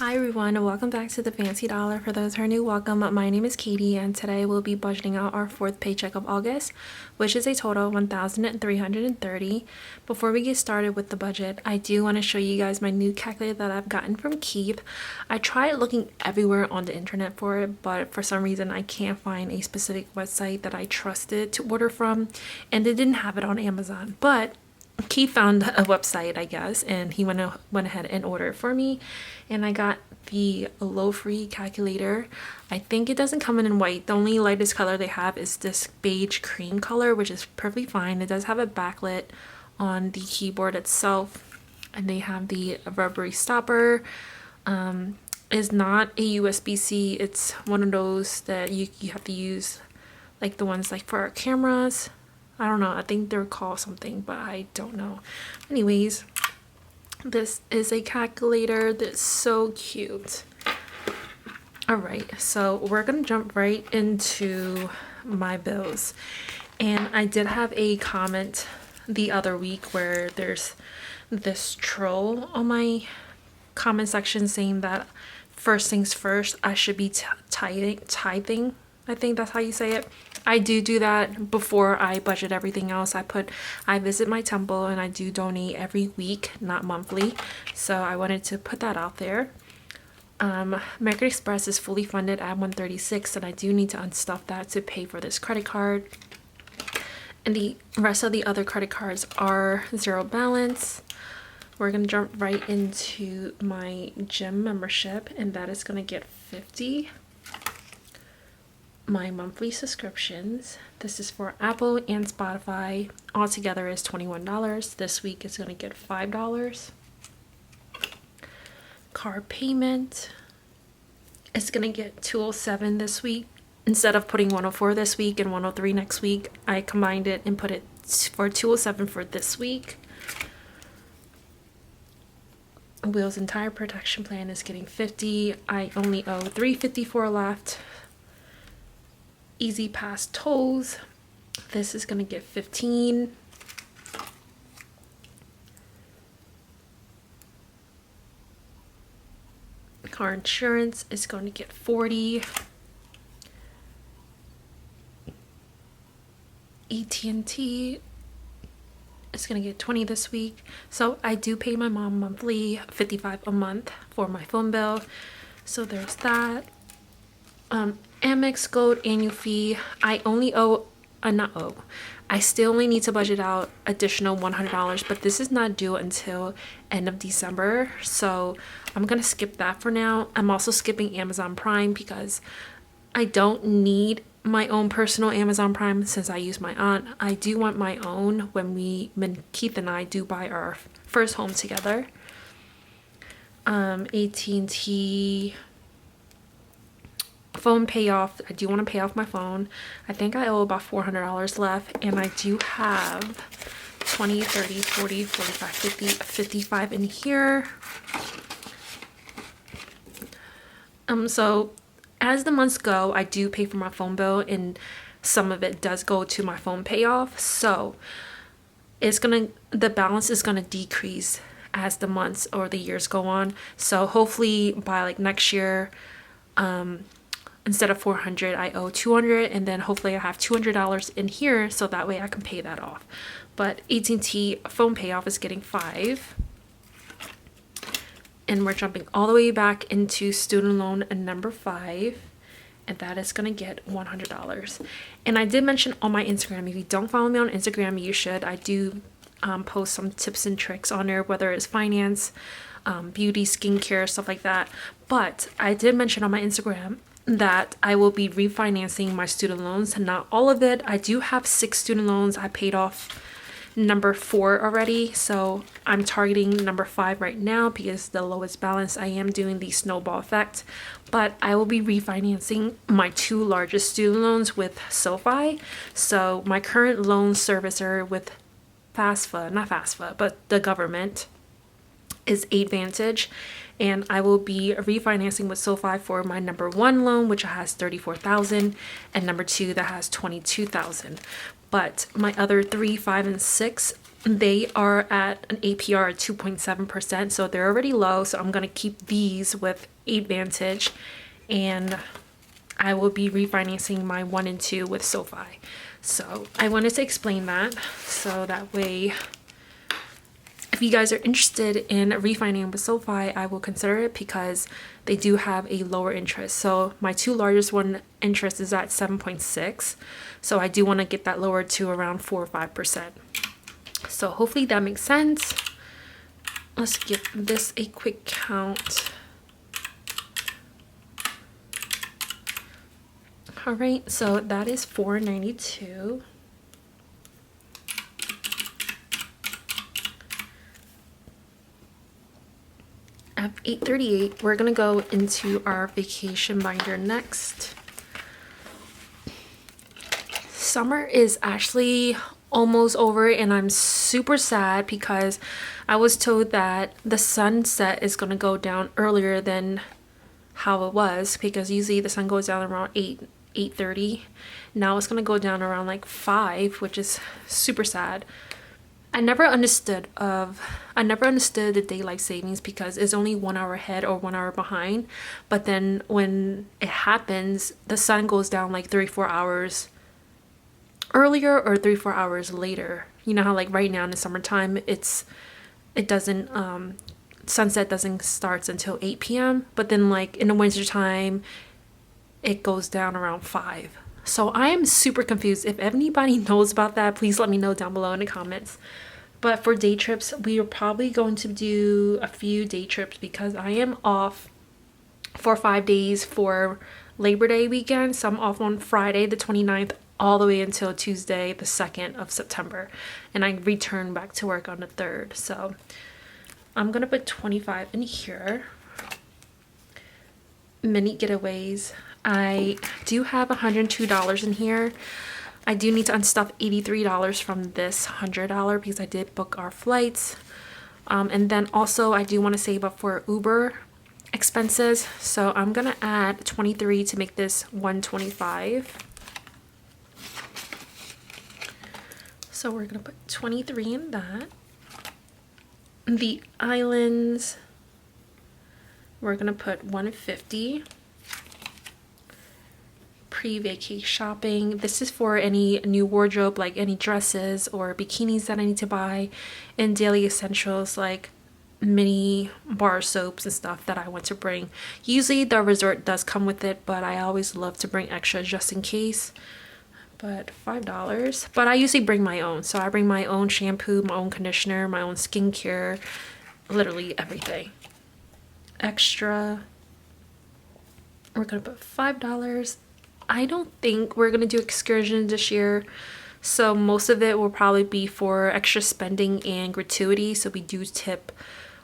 Hi everyone, and welcome back to the Fancy Dollar. For those who are new, welcome. My name is Katie, and today we'll be budgeting out our fourth paycheck of August, which is a total of $1,330. Before we get started with the budget, I do want to show you guys my new calculator that I've gotten from Keith. I tried looking everywhere on the internet for it, but for some reason I can't find a specific website that I trusted to order from, and they didn't have it on Amazon. But Keith found a website, I guess, and he went ahead and ordered it for me, and I got the low-free calculator. I think it doesn't come in white. The only lightest color they have is this beige cream color, which is perfectly fine. It does have a backlit on the keyboard itself, and they have the rubbery stopper. It's not a USB-C. It's one of those that you have to use, like the ones like for our cameras. I don't know, I think they're called something, but I don't know. Anyways, this is a calculator that's so cute. Alright, so we're gonna jump right into my bills. And I did have a comment the other week where there's this troll on my comment section saying that first things first, I should be tithing. I think that's how you say it. I do that before I budget everything else. I visit my temple and I do donate every week, not monthly. So I wanted to put that out there. American Express is fully funded at 136, and I do need to unstuff that to pay for this credit card. And the rest of the other credit cards are zero balance. We're gonna jump right into my gym membership, and that is gonna get $50. My monthly subscriptions, this is for Apple and Spotify, altogether is $21. This week is going to get $5. Car payment is going to get $207 this week. Instead of putting $104 this week and $103 next week, I combined it and put it for $207 for this week. Wheels and tire protection plan is getting $50. I only owe $354 left. Easy Pass tolls, this is going to get $15. Car insurance is going to get $40. AT&T is going to get $20 this week. So I do pay my mom monthly $55 a month for my phone bill, so there's that. Amex Gold annual fee, I still only need to budget out additional $100, but this is not due until end of December, so I'm gonna skip that for now. I'm also skipping Amazon Prime because I don't need my own personal Amazon Prime since I use my aunt. I do want my own when Keith and I do buy our first home together. AT&T phone payoff, I do want to pay off my phone. I think I owe about $400 left, and I do have 20, 30, 40, 45, 50, 55 in here. So as the months go, I do pay for my phone bill, and some of it does go to my phone payoff. So the balance is gonna decrease as the months or the years go on. So hopefully by like next year, instead of $400, I owe $200, and then hopefully I have $200 in here, so that way I can pay that off. But AT&T phone payoff is getting $5, and we're jumping all the way back into student loan number 5, and that is gonna get $100. And I did mention on my Instagram, if you don't follow me on Instagram, you should. I do post some tips and tricks on there, whether it's finance, beauty, skincare, stuff like that. But I did mention on my Instagram that I will be refinancing my student loans. Not all of it. I do have 6 student loans. I paid off number 4 already, so I'm targeting number 5 right now because the lowest balance. I am doing the snowball effect, but I will be refinancing my 2 largest student loans with SoFi. So my current loan servicer with not FAFSA, but the government, is Advantage, and I will be refinancing with SoFi for my number 1 loan, which has $34,000, and number 2 that has $22,000. But my other 3, 5, and 6 They are at an APR at 2.7%, so they're already low. So I'm going to keep these with Advantage, and I will be refinancing my 1 and 2 with SoFi. So I wanted to explain that, so that way if you guys are interested in refinancing with SoFi, I will consider it because they do have a lower interest. So my 2 largest one interest is at 7.6. So I do want to get that lowered to around 4 or 5%. So hopefully that makes sense. Let's give this a quick count. All right, so that is $492. At 8:38, we're gonna go into our vacation binder next. Summer is actually almost over, and I'm super sad because I was told that the sunset is gonna go down earlier than how it was, because usually the sun goes down around 8:30. Now it's gonna go down around like 5, which is super sad. I never understood the daylight savings because it's only 1 hour ahead or 1 hour behind. But then when it happens, the sun goes down like 3-4 hours earlier or 3-4 hours later. You know how like right now in the summertime sunset doesn't start until 8 p.m. But then like in the wintertime it goes down around 5. So I am super confused. If anybody knows about that, please let me know down below in the comments. But for day trips, we are probably going to do a few day trips because I am off for 5 days for Labor Day weekend. So I'm off on Friday the 29th all the way until Tuesday the 2nd of September. And I return back to work on the 3rd. So I'm going to put 25 in here. Mini getaways. I do have $102 in here. I do need to unstuff $83 from this $100 because I did book our flights. And then also I do want to save up for Uber expenses. So I'm going to add 23 to make this 125. So we're going to put 23 in that. The islands, we're going to put 150. Pre-vacation shopping. This is for any new wardrobe, like any dresses or bikinis that I need to buy, and daily essentials like mini bar soaps and stuff that I want to bring. Usually the resort does come with it, but I always love to bring extra just in case. But $5. But I usually bring my own. So I bring my own shampoo, my own conditioner, my own skincare, literally everything. Extra. We're gonna put $5. I don't think we're gonna do excursions this year, so most of it will probably be for extra spending and gratuity. So we do tip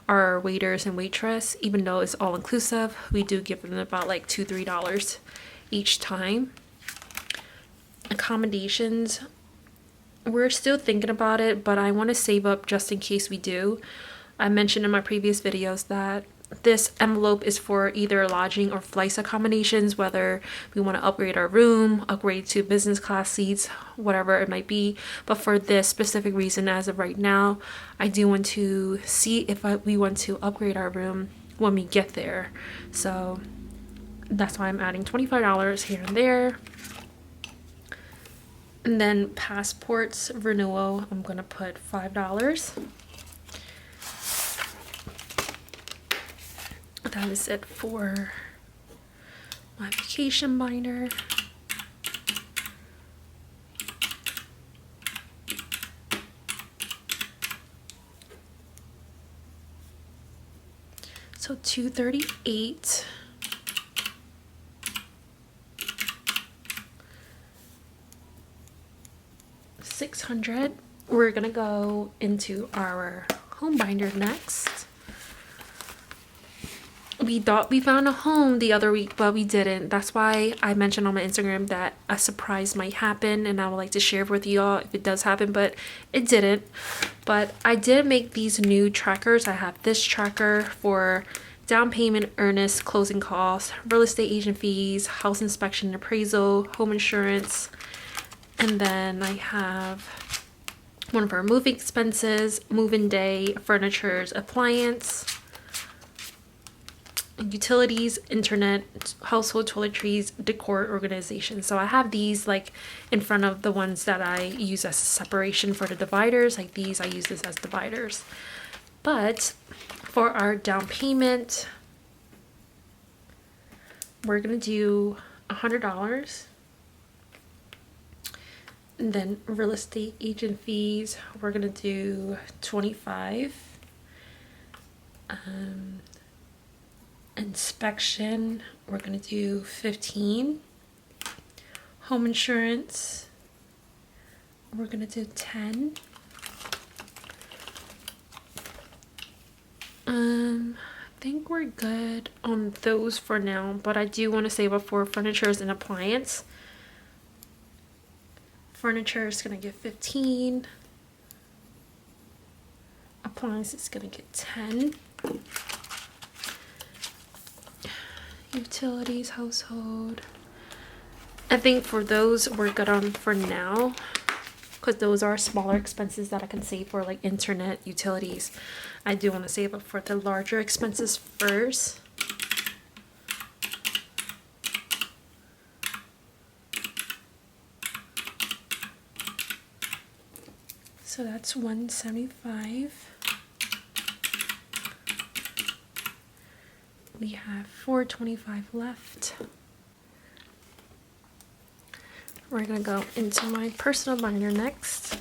our waiters and waitress, even though it's all inclusive. We do give them about like $2-3 each time. Accommodations, we're still thinking about it, but I want to save up just in case we do. I mentioned in my previous videos that this envelope is for either lodging or flights accommodations, whether we want to upgrade our room, upgrade to business class seats, whatever it might be. But for this specific reason, as of right now, I do want to see if we want to upgrade our room when we get there. So that's why I'm adding $25 here and there. And then passports renewal, I'm going to put $5. That is it for my vacation binder. So $238. $600. We're gonna go into our home binder next. We thought we found a home the other week, but we didn't. That's why I mentioned on my Instagram that a surprise might happen, and I would like to share with you all if it does happen, but it didn't. But I did make these new trackers. I have this tracker for down payment, earnest, closing costs, real estate agent fees, house inspection, appraisal, home insurance, and then I have one for moving expenses, move-in day, furnitures, appliance, utilities, internet, household toiletries, decor, organization. So I have these like in front of the ones that I use as separation for the dividers. Like these, I use this as dividers. But for our down payment, we're gonna do $100. And then real estate agent fees, we're gonna do 25. Inspection, we're gonna do 15. Home insurance, we're gonna do 10. I think we're good on those for now, but I do want to save up for furnitures and appliance. Furniture is gonna get 15. Appliance is gonna get 10. Utilities, household. I think for those we're good on for now, because those are smaller expenses that I can save for, like internet, utilities. I do want to save up for the larger expenses first. So that's $175. We have $425 left. We're gonna go into my personal binder next.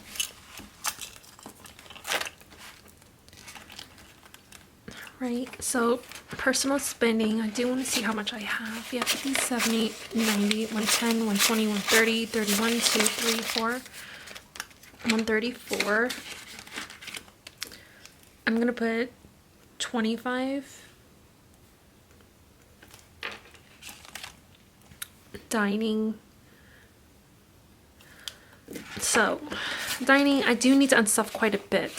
Right, so personal spending, I do want to see how much I have. Yeah, 50, 70, 90, 110, 120, 130, 31, 2, 3, 4, 134. I'm gonna put 25. Dining. So, dining, I do need to unstuff quite a bit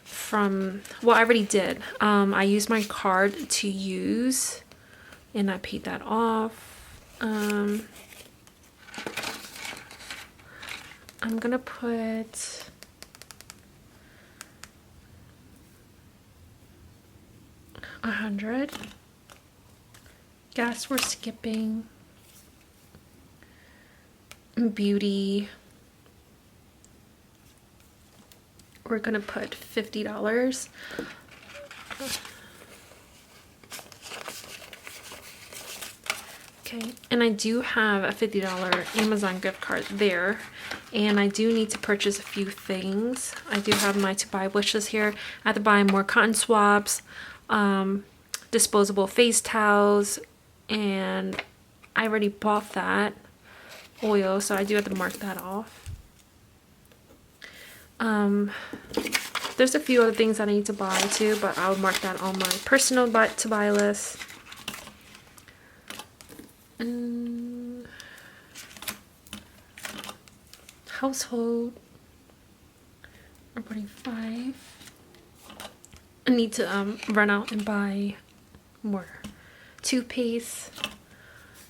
from, well, I already did. I used my card to use, and I paid that off. I'm gonna put $100. Gas we're skipping. Beauty, we're gonna put $50. Okay, and I do have a $50 Amazon gift card there, and I do need to purchase a few things. I do have my to buy wish list here. I have to buy more cotton swabs, disposable face towels, and I already bought that. Oil, so I do have to mark that off. There's a few other things that I need to buy too, but I'll mark that on my personal to buy list. Household, we're putting 5. I need to run out and buy more toothpaste.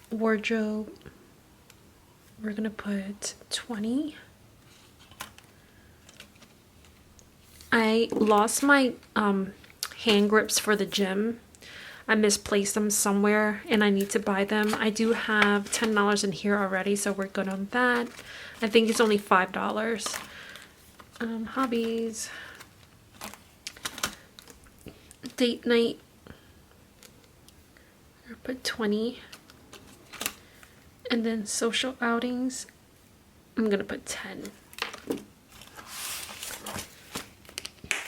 Wardrobe, we're gonna put 20. I lost my hand grips for the gym. I misplaced them somewhere and I need to buy them. I do have $10 in here already, so we're good on that. I think it's only $5. Hobbies, date night, I'll put 20. And then social outings, I'm gonna put 10.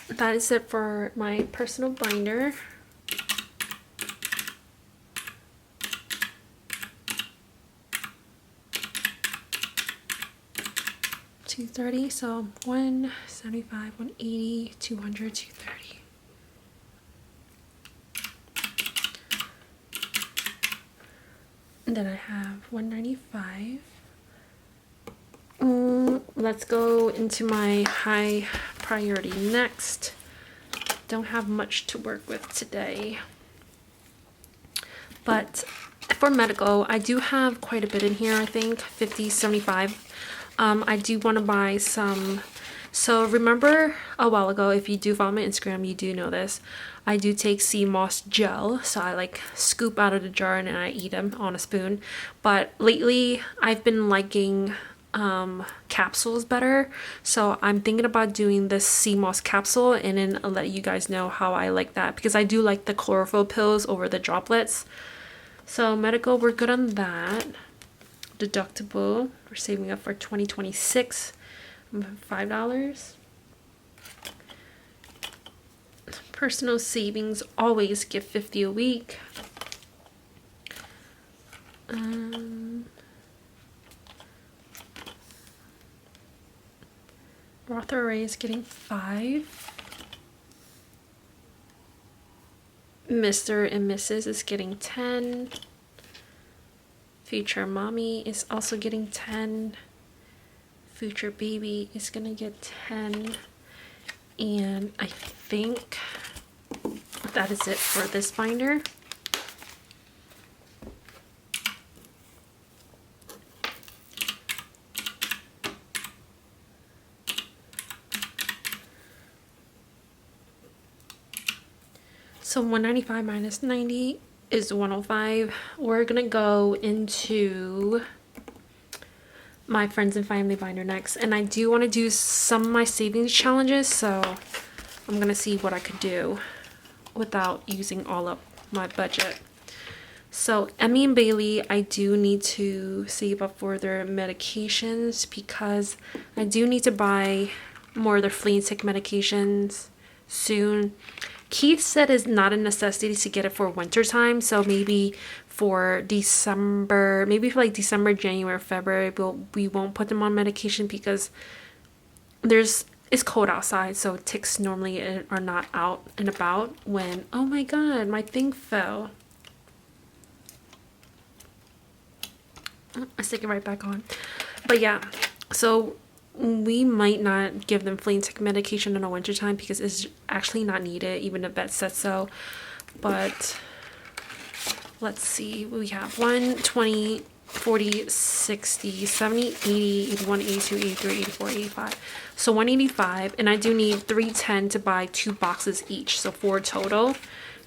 That is it for my personal binder. $230, so 175, 180, 200, 230. And then I have 195. Let's go into my high priority next. Don't have much to work with today. But for medical, I do have quite a bit in here, I think 50, 75. I do want to buy some So remember a while ago, if you do follow my Instagram, you do know this. I do take sea moss gel, so I like scoop out of the jar and I eat them on a spoon. But lately I've been liking capsules better, so I'm thinking about doing this sea moss capsule, and then I'll let you guys know how I like that, because I do like the chlorophyll pills over the droplets. So medical, we're good on that. Deductible, we're saving up for 2026, $5. Personal savings, always give 50 a week. Roth IRA is getting 5. Mr. and Mrs. is getting 10. Future mommy is also getting 10. Future baby is gonna get 10. And I think that is it for this binder. So 195 minus 90 is 105. We're gonna go into my friends and family binder next, and I do want to do some of my savings challenges, so I'm gonna see what I could do without using all of my budget. So Emmy and Bailey, I do need to save up for their medications, because I do need to buy more of their flea and tick medications soon. Keith said it's not a necessity to get it for winter time, so maybe for December, maybe for like December, January, February, we won't put them on medication, because it's cold outside, so ticks normally are not out and about when, oh my god, my thing fell. I stick it right back on. But yeah, so we might not give them flea and tick medication in the winter time, because it's actually not needed, even if vet said so. But let's see, we have 1, 20, 40, 60, 70, 80, 81, 82, 83, 84, 85. So 185, and I do need 310 to buy 2 boxes each, so 4 total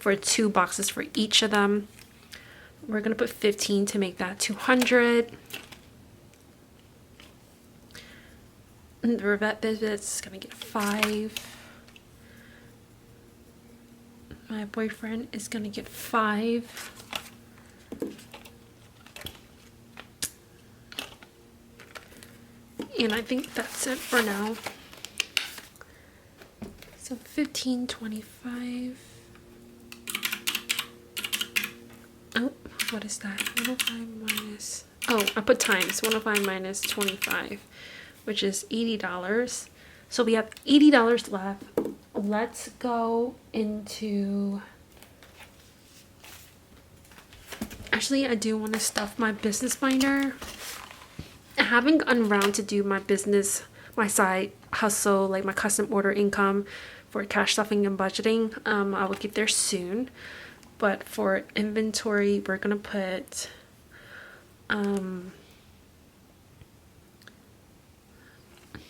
for 2 boxes for each of them. We're gonna put 15 to make that 200. The vet visits is gonna get 5. My boyfriend is gonna get 5. And I think that's it for now. So 15, 25. Oh, what is that? 105 minus, oh, I put times. 105 minus 25, which is $80. So we have $80 left. Let's go into, actually I do want to stuff my business binder. I haven't gotten around to do my business, my side hustle, like my custom order income for cash stuffing and budgeting. I will get there soon. But for inventory, we're gonna put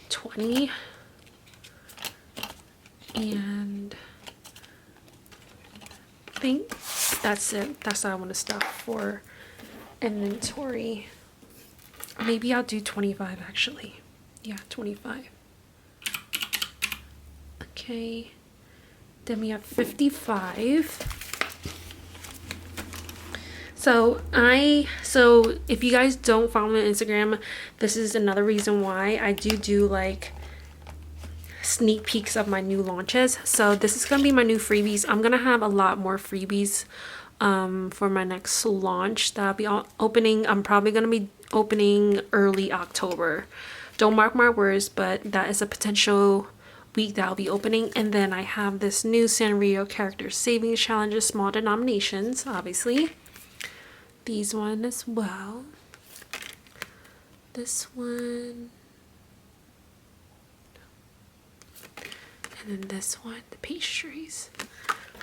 20, and I think that's it. That's what I want to stuff for inventory. Maybe I'll do 25 actually. Yeah, 25. Okay. Then we have 55. So if you guys don't follow me on Instagram, this is another reason why I do like sneak peeks of my new launches. So this is gonna be my new freebies. I'm gonna have a lot more freebies for my next launch that I'll be opening. I'm probably gonna be opening early October. Don't mark my words, but that is a potential week that I'll be opening. And then I have this new Sanrio character savings challenges, small denominations, obviously. These one as well. This one. And then this one, the pastries.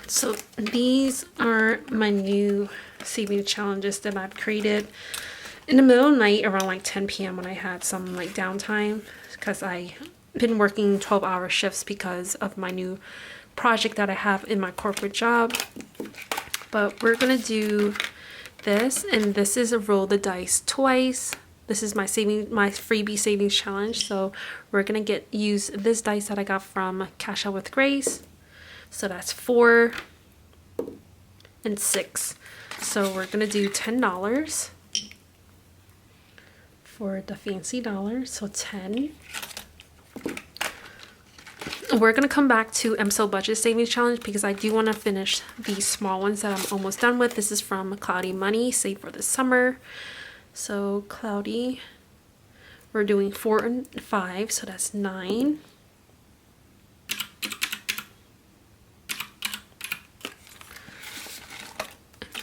So these are my new savings challenges that I've created in the middle of the night around like 10 p.m. when I had some like downtime, because I been working 12-hour shifts because of my new project that I have in my corporate job. But we're gonna do this, and this is a roll the dice twice. This is my freebie savings challenge. So we're gonna use this dice that I got from Cash Out with Grace. So that's 4 and 6. So we're gonna do $10 for the fancy dollars. So 10. We're gonna come back to MSO Budget Savings Challenge because I do want to finish these small ones that I'm almost done with. This is from Cloudy Money, Save for the Summer. So Cloudy, we're doing 4 and 5, so that's 9.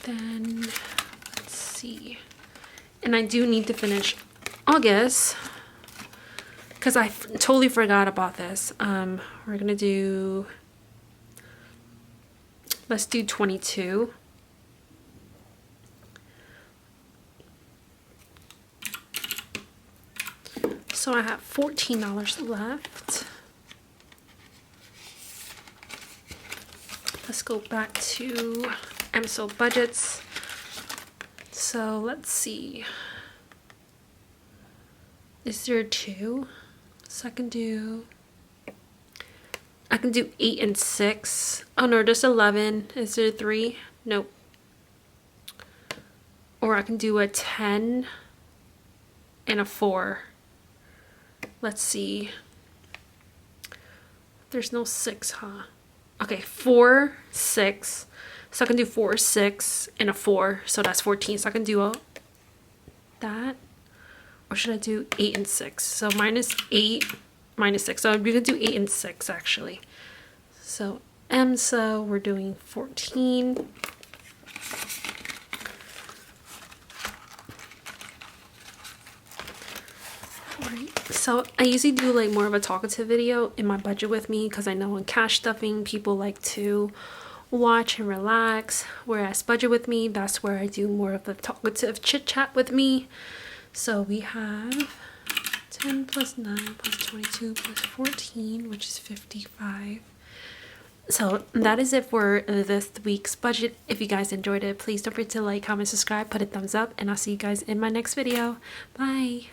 Then let's see, and I do need to finish August because I totally forgot about this. We're gonna do, let's do 22. So I have $14 left. Let's go back to MSO budgets. So let's see. Is there 2? So I can do 8 and 6. Oh no, there's 11. Is there 3? Nope. Or I can do a 10 and a 4. Let's see. There's no 6, huh? Okay, 4, 6. So I can do 4, 6, and a 4. So that's 14. So I can do that. Or should I do 8 and 6? So minus 8, minus 6. So we could do 8 and 6 actually. So MSO, we're doing 14. So I usually do like more of a talkative video in my budget with me because I know in cash stuffing people like to watch and relax, whereas budget with me, that's where I do more of the talkative chit chat with me. So we have 10 plus 9 plus 22 plus 14, which is 55. So that is it for this week's budget. If you guys enjoyed it, please don't forget to like, comment, subscribe, put a thumbs up, and I'll see you guys in my next video. Bye.